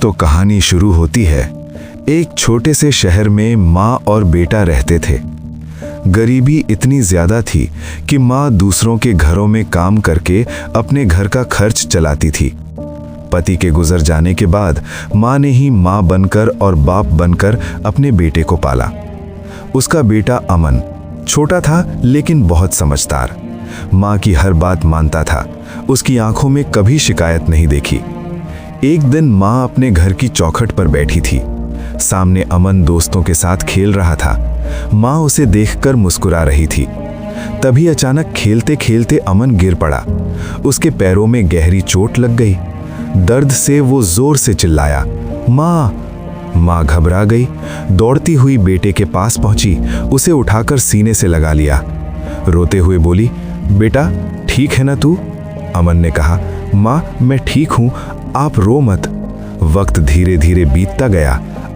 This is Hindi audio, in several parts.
तो कहानी शुरू होती है। एक छोटे से शहर में माँ और बेटा रहते थे। गरीबी इतनी ज्यादा थी कि माँ दूसरों के घरों में काम करके अपने घर का खर्च चलाती थी। पति के गुजर जाने के बाद माँ ने ही माँ बनकर और बाप बनकर अपने बेटे को पाला। उसका बेटा अमन छोटा था लेकिन बहुत समझदार। माँ की हर बात मानता था। उसकी आंखों में कभी शिकायत नहीं देखी। एक दिन माँ अपने घर की चौखट पर बैठी थी। सामने अमन दोस्तों के साथ खेल रहा था। माँ उसे देखकर मुस्कुरा रही थी। तभी अचानक खेलते खेलते अमन गिर पड़ा। उसके पैरों में गहरी चोट लग गई। दर्द से वो जोर से चिल्लाया, माँ। माँ घबरा गई। दौड़ती हुई बेटे के पास पहुंची, उसे उठाकर सीने से लगा लिया। रोते हुए बोली, बेटा ठीक है ना तू? अमन ने कहा, माँ मैं ठीक हूँ, आप रो मत। वक्त धीरे धीरे बीतता गया।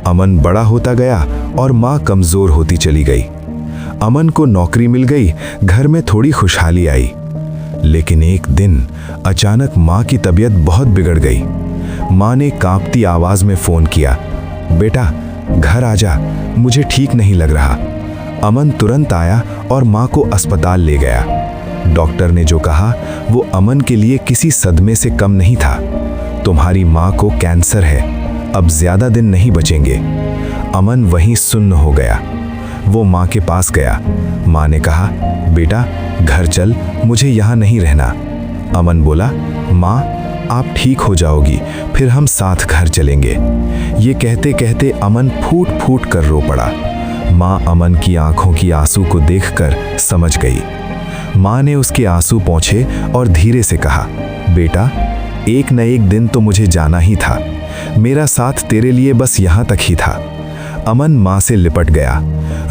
अमन बड़ा होता गया और माँ कमजोर होती चली गई। अमन को नौकरी मिल गई, घर में थोड़ी खुशहाली आई। लेकिन एक दिन अचानक माँ की तबीयत बहुत बिगड़ गई। माँ ने कांपती आवाज में फोन किया, बेटा घर आजा, मुझे ठीक नहीं लग रहा। अमन तुरंत आया और माँ को अस्पताल ले गया। डॉक्टर ने जो कहा वो अमन के लिए किसी सदमे से कम नहीं था। तुम्हारी माँ को कैंसर है, अब ज्यादा दिन नहीं बचेंगे। अमन वहीं सुन्न हो गया। वो माँ के पास गया। माँ ने कहा, बेटा घर चल, मुझे यहाँ नहीं रहना। अमन बोला, माँ आप ठीक हो जाओगी, फिर हम साथ घर चलेंगे। ये कहते कहते अमन फूट फूट कर रो पड़ा। माँ अमन की आंखों की आंसू को देखकर समझ गई। माँ ने उसके आंसू पोंछे और धीरे से कहा, बेटा एक न एक दिन तो मुझे जाना ही था। मेरा साथ तेरे लिए बस यहाँ तक ही था। अमन माँ से लिपट गया।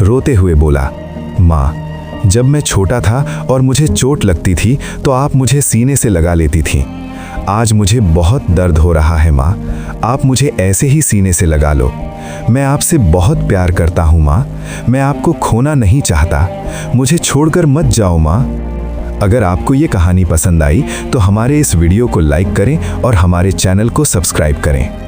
रोते हुए बोला, माँ जब मैं छोटा था और मुझे चोट लगती थी तो आप मुझे सीने से लगा लेती थीं। आज मुझे बहुत दर्द हो रहा है माँ, आप मुझे ऐसे ही सीने से लगा लो। मैं आपसे बहुत प्यार करता हूँ माँ, मैं आपको खोना नहीं चाहता। मुझे छोड़कर मत जाओ माँ। अगर आपको ये कहानी पसंद आई तो हमारे इस वीडियो को लाइक करें और हमारे चैनल को सब्सक्राइब करें।